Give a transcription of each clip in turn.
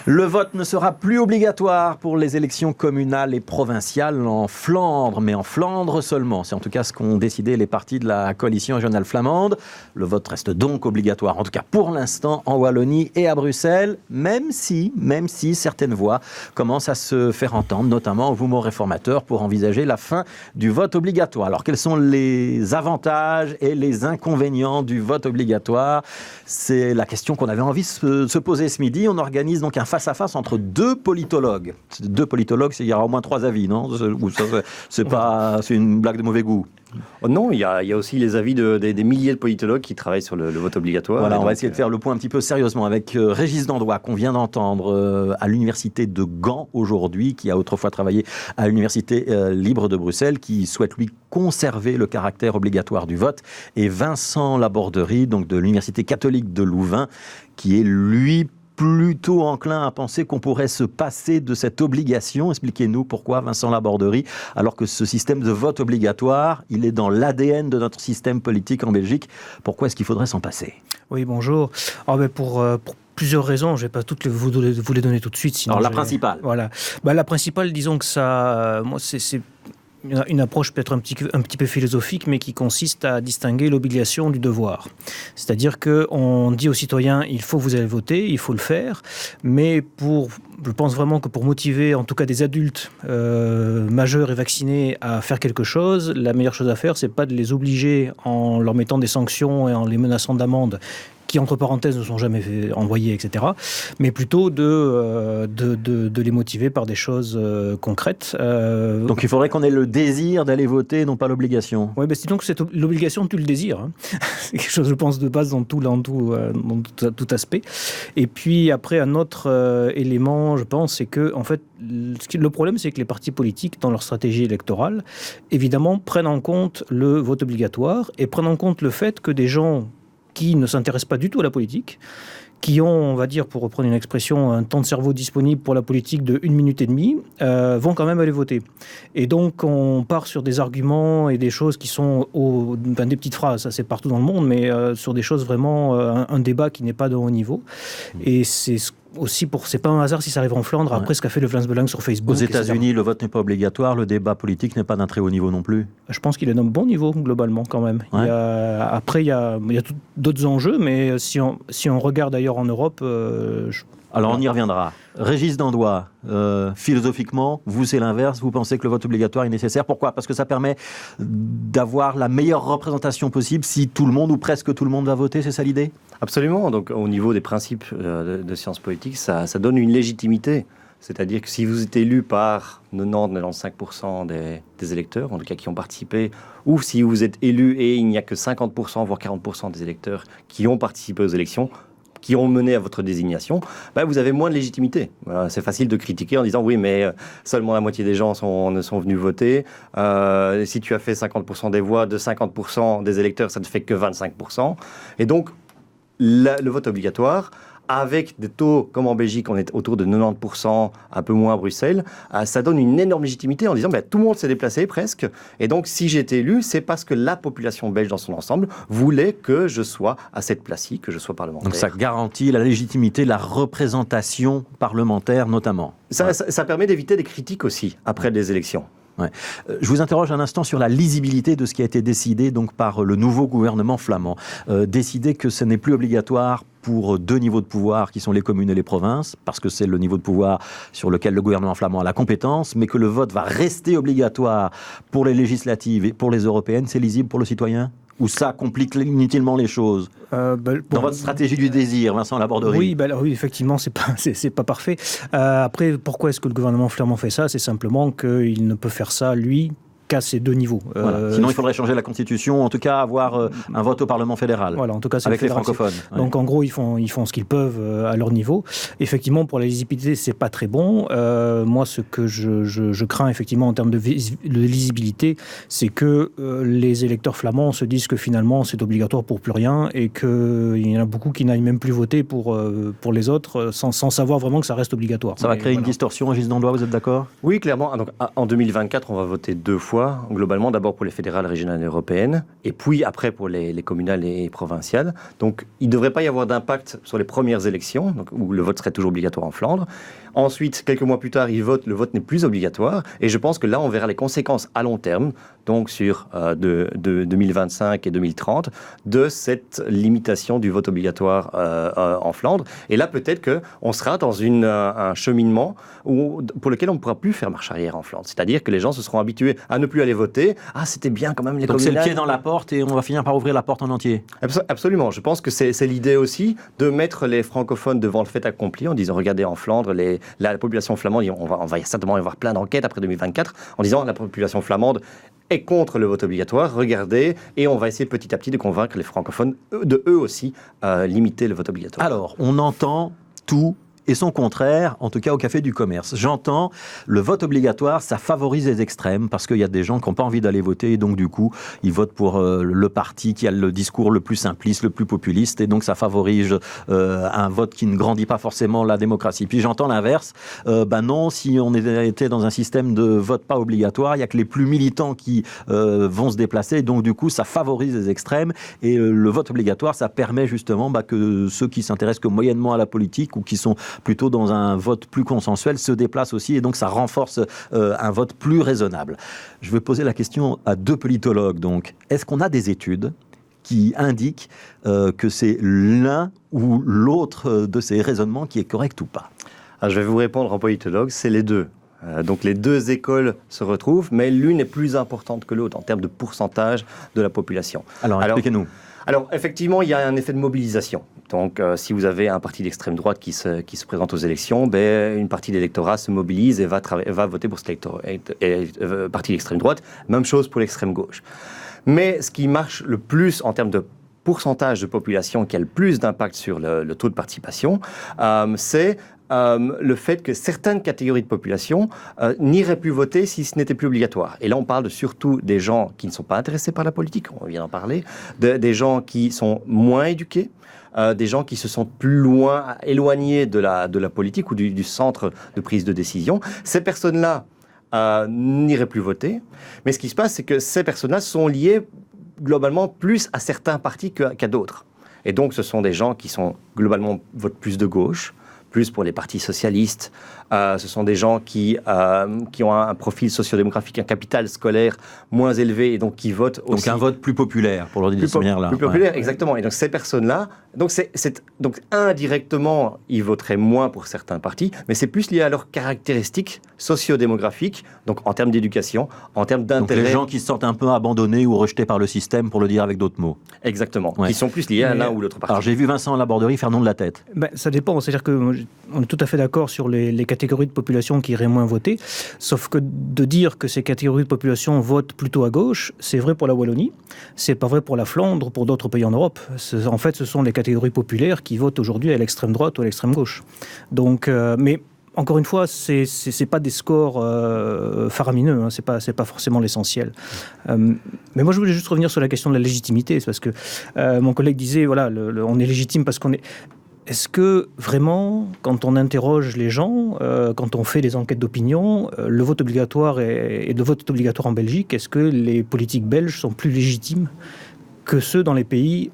Le vote ne sera plus obligatoire pour les élections communales et provinciales en Flandre, mais en Flandre seulement. C'est en tout cas ce qu'ont décidé les partis de la coalition régionale flamande. Le vote reste donc obligatoire, en tout cas pour l'instant, en Wallonie et à Bruxelles, même si certaines voix commencent à se faire entendre, notamment au mouvement réformateur, pour envisager la fin du vote obligatoire. Alors, quels sont les avantages et les inconvénients du vote obligatoire ? C'est la question qu'on avait envie de se poser ce midi. On organise donc un face-à-face entre deux politologues. Deux politologues, il y aura au moins 3 avis, non ? C'est une blague de mauvais goût. Non, il y a aussi les avis des milliers de politologues qui travaillent sur le vote obligatoire. Voilà, on va essayer de faire le point un petit peu sérieusement avec Régis Dandois, qu'on vient d'entendre à l'université de Gand aujourd'hui, qui a autrefois travaillé à l'université libre de Bruxelles, qui souhaite lui conserver le caractère obligatoire du vote, et Vincent Laborderie, donc de l'université catholique de Louvain, qui est lui plutôt enclin à penser qu'on pourrait se passer de cette obligation. Expliquez-nous pourquoi, Vincent Laborderie, alors que ce système de vote obligatoire, il est dans l'ADN de notre système politique en Belgique. Pourquoi est-ce qu'il faudrait s'en passer ? Oui, bonjour. Pour plusieurs raisons, je ne vais pas toutes vous les donner tout de suite. Sinon alors la principale. Voilà. La principale, disons que ça, moi, c'est une approche peut-être un petit peu philosophique, mais qui consiste à distinguer l'obligation du devoir. C'est-à-dire qu'on dit aux citoyens, il faut que vous allez voter, il faut le faire, mais je pense vraiment que pour motiver en tout cas des adultes majeurs et vaccinés à faire quelque chose, la meilleure chose à faire, c'est pas de les obliger en leur mettant des sanctions et en les menaçant d'amende, qui, entre parenthèses, ne sont jamais envoyés, etc., mais plutôt de les motiver par des choses concrètes. Donc il faudrait qu'on ait le désir d'aller voter, non pas l'obligation. Oui, c'est donc l'obligation tue le désir. Hein. C'est quelque chose, je pense, de base dans tout aspect. Et puis après, un autre élément, je pense, c'est que, en fait, le problème, c'est que les partis politiques, dans leur stratégie électorale, évidemment, prennent en compte le vote obligatoire et prennent en compte le fait que des gens qui ne s'intéressent pas du tout à la politique, qui ont, on va dire, pour reprendre une expression, un temps de cerveau disponible pour la politique de 1 minute et demie, vont quand même aller voter. Et donc, on part sur des arguments et des choses qui sont des petites phrases, ça c'est partout dans le monde, mais sur des choses vraiment, un débat qui n'est pas de haut niveau. Et c'est c'est pas un hasard si ça arrive en Flandre, après ce qu'a fait le Vlaams Belang sur Facebook. Aux États-Unis, le vote n'est pas obligatoire, le débat politique n'est pas d'un très haut niveau non plus. Je pense qu'il est d'un bon niveau, globalement, quand même. Ouais. Il y a d'autres enjeux, mais si on regarde ailleurs en Europe... Alors on y reviendra. Régis Dandois, philosophiquement, vous c'est l'inverse, vous pensez que le vote obligatoire est nécessaire. Pourquoi ? Parce que ça permet d'avoir la meilleure représentation possible si tout le monde ou presque tout le monde va voter, c'est ça l'idée ? Absolument. Donc au niveau des principes de sciences politiques, ça donne une légitimité. C'est-à-dire que si vous êtes élu par 90-95% des électeurs, en tout cas qui ont participé, ou si vous êtes élu et il n'y a que 50%, voire 40% des électeurs qui ont participé aux élections, qui ont mené à votre désignation, vous avez moins de légitimité. C'est facile de critiquer en disant oui, mais seulement la moitié des gens sont venus voter. Si tu as fait 50% des voix de 50% des électeurs, ça ne fait que 25%. Et donc, le vote obligatoire, avec des taux, comme en Belgique, on est autour de 90%, un peu moins à Bruxelles, ça donne une énorme légitimité en disant tout le monde s'est déplacé presque. Et donc, si j'ai été élu, c'est parce que la population belge dans son ensemble voulait que je sois à cette place-ci, que je sois parlementaire. Donc ça garantit la légitimité, la représentation parlementaire notamment. Ça permet d'éviter des critiques aussi après les élections. Ouais. Je vous interroge un instant sur la lisibilité de ce qui a été décidé donc par le nouveau gouvernement flamand. Décider que ce n'est plus obligatoire pour 2 niveaux de pouvoir qui sont les communes et les provinces, parce que c'est le niveau de pouvoir sur lequel le gouvernement flamand a la compétence, mais que le vote va rester obligatoire pour les législatives et pour les européennes, c'est lisible pour le citoyen ? Ou ça complique inutilement les choses dans votre stratégie du désir, Vincent Laborderie? Oui, effectivement, c'est pas parfait. Après, pourquoi est-ce que le gouvernement flamand fait ça ? C'est simplement qu'il ne peut faire ça, lui, qu'à ces 2 niveaux. Voilà. Sinon, il faudrait changer la Constitution, en tout cas avoir un vote au Parlement fédéral. Voilà, en tout cas, c'est avec les francophones. Donc, en gros, ils font ce qu'ils peuvent à leur niveau. Effectivement, pour la lisibilité, c'est pas très bon. Moi, ce que je crains effectivement en termes de lisibilité, c'est que les électeurs flamands se disent que finalement, c'est obligatoire pour plus rien et qu'il y en a beaucoup qui n'aillent même plus voter pour les autres sans savoir vraiment que ça reste obligatoire. Ça va créer une distorsion, Régis Dandois, vous êtes d'accord ? Oui, clairement. Donc, en 2024, on va voter 2 fois. obligatoires, globalement, d'abord pour les fédérales, régionales et européennes, et puis après pour les communales et provinciales. Donc, il ne devrait pas y avoir d'impact sur les premières élections, donc, où le vote serait toujours obligatoire en Flandre. Ensuite, quelques mois plus tard, le vote n'est plus obligatoire, et je pense que là, on verra les conséquences à long terme, donc sur de 2025 et 2030, de cette limitation du vote obligatoire en Flandre. Et là, peut-être qu'on sera dans un cheminement pour lequel on ne pourra plus faire marche arrière en Flandre. C'est-à-dire que les gens se seront habitués à ne plus aller voter. Ah, c'était bien quand même les communales. Donc c'est le pied dans la porte et on va finir par ouvrir la porte en entier. Absolument. Je pense que c'est l'idée aussi de mettre les francophones devant le fait accompli en disant, regardez, en Flandre, la population flamande, on va certainement y avoir plein d'enquêtes après 2024, en disant, la population flamande est contre le vote obligatoire, regardez, et on va essayer petit à petit de convaincre les francophones de eux aussi limiter le vote obligatoire. Alors, on entend tout et son contraire, en tout cas au Café du Commerce. J'entends, le vote obligatoire, ça favorise les extrêmes, parce qu'il y a des gens qui n'ont pas envie d'aller voter, et donc du coup, ils votent pour le parti qui a le discours le plus simpliste, le plus populiste, et donc ça favorise un vote qui ne grandit pas forcément la démocratie. Puis j'entends l'inverse, non, si on était dans un système de vote pas obligatoire, il n'y a que les plus militants qui vont se déplacer, et donc du coup, ça favorise les extrêmes, et le vote obligatoire, ça permet justement que ceux qui s'intéressent que moyennement à la politique, ou qui sont plutôt dans un vote plus consensuel, se déplace aussi, et donc ça renforce un vote plus raisonnable. Je vais poser la question à deux politologues. Donc, est-ce qu'on a des études qui indiquent que c'est l'un ou l'autre de ces raisonnements qui est correct ou pas? Alors, je vais vous répondre en politologue, c'est les deux. Donc les deux écoles se retrouvent, mais l'une est plus importante que l'autre en termes de pourcentage de la population. Alors expliquez-nous. Alors, effectivement, il y a un effet de mobilisation. Donc, si vous avez un parti d'extrême droite qui se présente aux élections, une partie de l'électorat se mobilise et va voter pour cet parti d'extrême droite. Même chose pour l'extrême gauche. Mais ce qui marche le plus en termes de pourcentage de population qui a le plus d'impact sur le taux de participation, c'est le fait que certaines catégories de population n'iraient plus voter si ce n'était plus obligatoire. Et là, on parle surtout des gens qui ne sont pas intéressés par la politique, on vient d'en parler, des gens qui sont moins éduqués, des gens qui se sentent plus loin, éloignés de la politique ou du centre de prise de décision. Ces personnes-là n'iraient plus voter. Mais ce qui se passe, c'est que ces personnes-là sont liées globalement plus à certains partis qu'à d'autres. Et donc, ce sont des gens qui sont globalement votent plus de gauche, plus pour les partis socialistes. Ce sont des gens qui ont un profil sociodémographique, un capital scolaire moins élevé et donc qui votent aussi. Donc un vote plus populaire, pour leur dire de cette manière-là. Plus populaire, exactement. Et donc ces personnes-là, donc indirectement, ils voteraient moins pour certains partis, mais c'est plus lié à leurs caractéristiques sociodémographiques, donc en termes d'éducation, en termes d'intérêt. Donc les gens qui se sentent un peu abandonnés ou rejetés par le système, pour le dire avec d'autres mots. Exactement. Ouais. Qui sont plus liés à l'un ou l'autre parti. Alors j'ai vu Vincent Laborderie faire non de la tête. Ça dépend. C'est-à-dire qu'on est tout à fait d'accord sur les catégories de population qui iraient moins voter, sauf que de dire que ces catégories de population votent plutôt à gauche, c'est vrai pour la Wallonie, c'est pas vrai pour la Flandre, pour d'autres pays en Europe. En fait, ce sont les catégories populaires qui votent aujourd'hui à l'extrême droite ou à l'extrême gauche. Donc, mais encore une fois, c'est pas des scores faramineux, hein, c'est pas forcément l'essentiel. Mais moi, je voulais juste revenir sur la question de la légitimité, c'est parce que mon collègue disait, voilà, on est légitime parce qu'on est. Est-ce que vraiment, quand on interroge les gens, quand on fait des enquêtes d'opinion, le vote obligatoire et le vote est obligatoire en Belgique, est-ce que les politiques belges sont plus légitimes que ceux dans les pays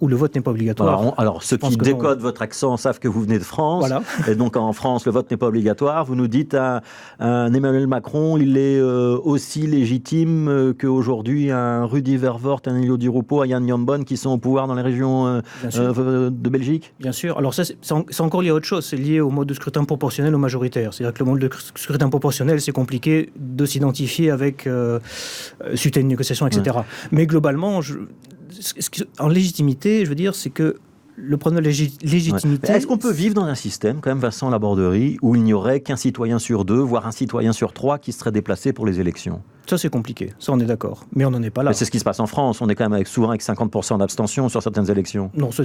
où le vote n'est pas obligatoire? Alors ceux qui décodent votre accent savent que vous venez de France. Voilà. Et donc en France, le vote n'est pas obligatoire. Vous nous dites un Emmanuel Macron, il est aussi légitime qu'aujourd'hui un Rudy Vervoort, un Elio Di Rupo, un Jan Jambon qui sont au pouvoir dans les régions de Belgique? Bien sûr. Alors ça, c'est encore lié à autre chose. C'est lié au mode de scrutin proportionnel ou majoritaire. C'est-à-dire que le mode de scrutin proportionnel, c'est compliqué de s'identifier avec suite à une négociation, etc. Ouais. Mais globalement, en légitimité, je veux dire, c'est que le problème de la légitimité... Ouais. Est-ce qu'on peut vivre dans un système, quand même, Vincent Laborderie, où il n'y aurait qu'un citoyen sur deux, voire un citoyen sur trois qui serait déplacé pour les élections? Ça, c'est compliqué. Ça, on est d'accord. Mais on n'en est pas là. Mais c'est ce qui se passe en France. On est quand même souvent avec 50% d'abstention sur certaines élections. Non, ça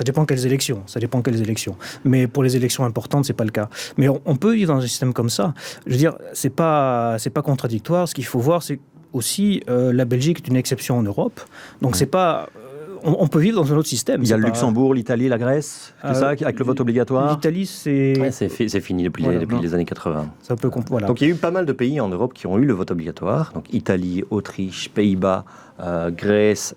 dépend quelles élections. Ça dépend quelles élections. Mais pour les élections importantes, c'est pas le cas. Mais on peut vivre dans un système comme ça. Je veux dire, c'est pas contradictoire. Ce qu'il faut voir, c'est aussi la Belgique est une exception en Europe. Donc c'est pas... on peut vivre dans un autre système. Il y a le Luxembourg, l'Italie, la Grèce, c'est ça, avec le vote obligatoire. L'Italie, c'est fini depuis les années 80. Donc il y a eu pas mal de pays en Europe qui ont eu le vote obligatoire. Donc Italie, Autriche, Pays-Bas, Grèce,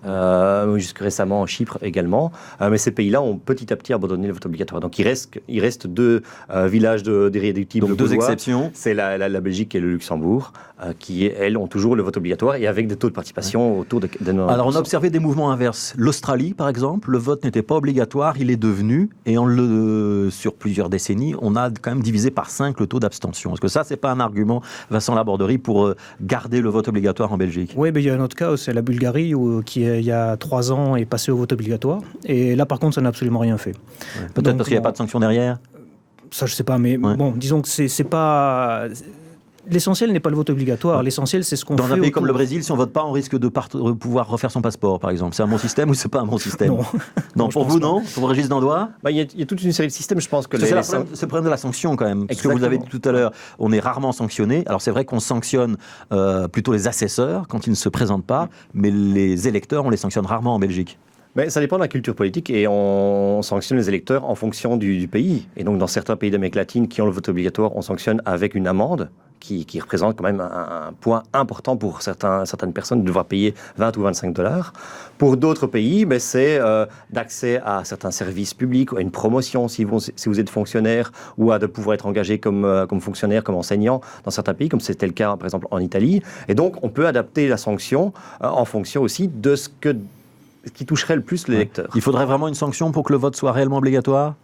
jusque récemment Chypre également. Mais ces pays-là ont petit à petit abandonné le vote obligatoire. Donc il reste deux villages d'irréductibles. Donc deux exceptions. C'est la Belgique et le Luxembourg qui, elles, ont toujours le vote obligatoire et avec des taux de participation autour de 90%. Alors on a observé des mouvements inverses. L'Australie, par exemple, le vote n'était pas obligatoire, il est devenu, et sur plusieurs décennies, on a quand même divisé par 5 le taux d'abstention. Est-ce que ça, c'est pas un argument, Vincent Laborderie, pour garder le vote obligatoire en Belgique? Oui, mais il y a un autre cas, c'est la Bulgarie, qui il y a 3 ans est passé au vote obligatoire, et là par contre ça n'a absolument rien fait. Ouais. Peut-être parce qu'il n'y a pas de sanction derrière? Ça je sais pas, mais bon, disons que c'est pas... L'essentiel n'est pas le vote obligatoire, l'essentiel c'est ce qu'on fait. Dans un pays comme le Brésil, si on ne vote pas, on risque de pouvoir refaire son passeport, par exemple. C'est un bon système ou c'est pas un bon système? Non, pour vous, non? Pour Régis Dandois? Il y a toute une série de systèmes, je pense que... C'est le problème de la sanction, quand même. Parce que vous avez dit tout à l'heure, on est rarement sanctionné. Alors c'est vrai qu'on sanctionne plutôt les assesseurs quand ils ne se présentent pas, mais les électeurs, on les sanctionne rarement en Belgique. Mais ça dépend de la culture politique et on sanctionne les électeurs en fonction du pays. Et donc dans certains pays d'Amérique latine qui ont le vote obligatoire, on sanctionne avec une amende qui représente quand même un point important pour certaines personnes de devoir payer 20 ou 25 $. Pour d'autres pays, c'est d'accès à certains services publics, à une promotion si vous êtes fonctionnaire, ou à de pouvoir être engagé comme fonctionnaire, comme enseignant dans certains pays, comme c'était le cas par exemple en Italie. Et donc on peut adapter la sanction en fonction aussi de ce qui toucherait le plus l'électeur. Il faudrait vraiment une sanction pour que le vote soit réellement obligatoire?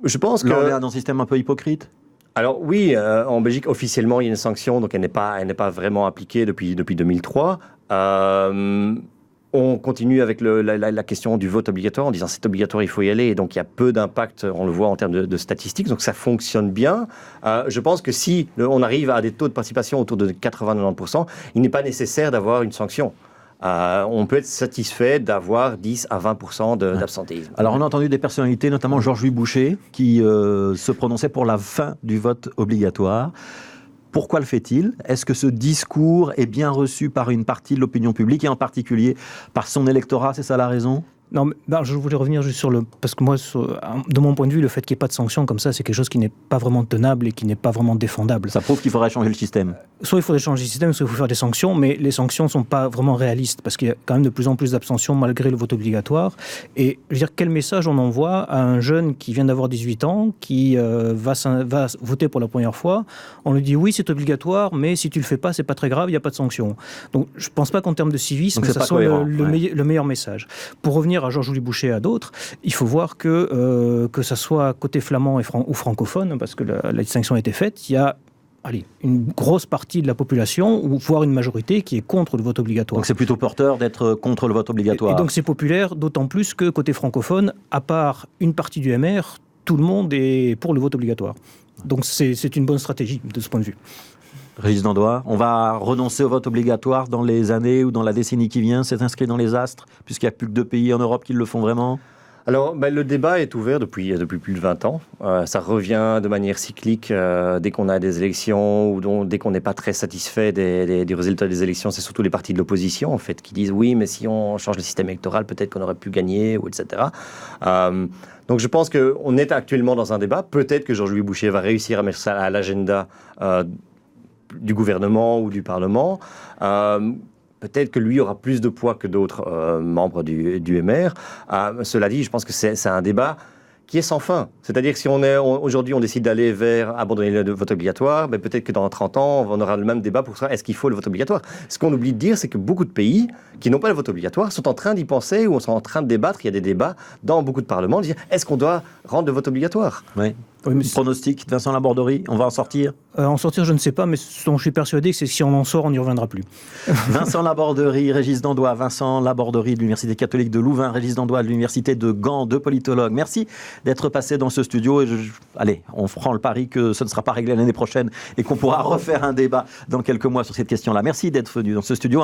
Je pense que... Là, on est dans un système un peu hypocrite. Alors oui, en Belgique, officiellement, il y a une sanction, donc elle n'est pas vraiment appliquée depuis 2003. On continue avec la question du vote obligatoire en disant c'est obligatoire, il faut y aller. Et donc il y a peu d'impact, on le voit en termes de statistiques, donc ça fonctionne bien. Je pense que si on arrive à des taux de participation autour de 80-90%, il n'est pas nécessaire d'avoir une sanction. On peut être satisfait d'avoir 10 à 20% d'absentéisme. Alors on a entendu des personnalités, notamment Georges-Louis Boucher, qui se prononçait pour la fin du vote obligatoire. Pourquoi le fait-il? Est-ce que ce discours est bien reçu par une partie de l'opinion publique et en particulier par son électorat? C'est ça la raison? Non, mais, je voulais revenir juste sur parce que moi, de mon point de vue, le fait qu'il n'y ait pas de sanctions comme ça, c'est quelque chose qui n'est pas vraiment tenable et qui n'est pas vraiment défendable. Ça prouve qu'il faudrait changer le système. Soit il faudrait changer le système, soit il faut faire des sanctions, mais les sanctions ne sont pas vraiment réalistes, parce qu'il y a quand même de plus en plus d'abstention malgré le vote obligatoire. Et je veux dire, quel message on envoie à un jeune qui vient d'avoir 18 ans, qui va voter pour la première fois? On lui dit oui, c'est obligatoire, mais si tu ne le fais pas, c'est pas très grave, il n'y a pas de sanction. Donc je ne pense pas qu'en termes de civisme, ça soit le meilleur message. Pour revenir à Georges-Louis Boucher et à d'autres, il faut voir que ça soit côté flamand ou francophone, parce que la distinction a été faite, il y a une grosse partie de la population, ou voire une majorité, qui est contre le vote obligatoire. Donc c'est plutôt porteur d'être contre le vote obligatoire. Et donc c'est populaire, d'autant plus que côté francophone, à part une partie du MR, tout le monde est pour le vote obligatoire. Donc c'est une bonne stratégie de ce point de vue. Régis Dandois, on va renoncer au vote obligatoire dans les années ou dans la décennie qui vient? C'est inscrit dans les astres, puisqu'il n'y a plus que 2 pays en Europe qui le font vraiment? Alors, le débat est ouvert depuis plus de 20 ans. Ça revient de manière cyclique dès qu'on a des élections ou dès qu'on n'est pas très satisfait du résultat des élections. C'est surtout les partis de l'opposition, en fait, qui disent oui, mais si on change le système électoral, peut-être qu'on aurait pu gagner, ou etc. Donc, je pense qu'on est actuellement dans un débat. Peut-être que Georges-Louis Boucher va réussir à mettre ça à l'agenda du gouvernement ou du Parlement. Peut-être que lui aura plus de poids que d'autres membres du MR. Cela dit, je pense que c'est un débat qui est sans fin. C'est-à-dire que si aujourd'hui on décide d'aller vers abandonner le vote obligatoire, peut-être que dans 30 ans, on aura le même débat pour ça. Est-ce qu'il faut le vote obligatoire? Ce qu'on oublie de dire, c'est que beaucoup de pays qui n'ont pas le vote obligatoire sont en train d'y penser ou sont en train de débattre. Il y a des débats dans beaucoup de parlements de dire est-ce qu'on doit rendre le vote obligatoire? Oui. Pronostic, Vincent Laborderie, on va en sortir? En sortir, je ne sais pas, mais ce dont je suis persuadé, c'est que si on en sort, on n'y reviendra plus. Vincent Laborderie, Régis Dandois, Vincent Laborderie de l'Université catholique de Louvain, Régis Dandois de l'Université de Gand, 2 politologues. Merci d'être passé dans ce studio. Et allez, on prend le pari que ce ne sera pas réglé l'année prochaine et qu'on pourra refaire un débat dans quelques mois sur cette question-là. Merci d'être venu dans ce studio.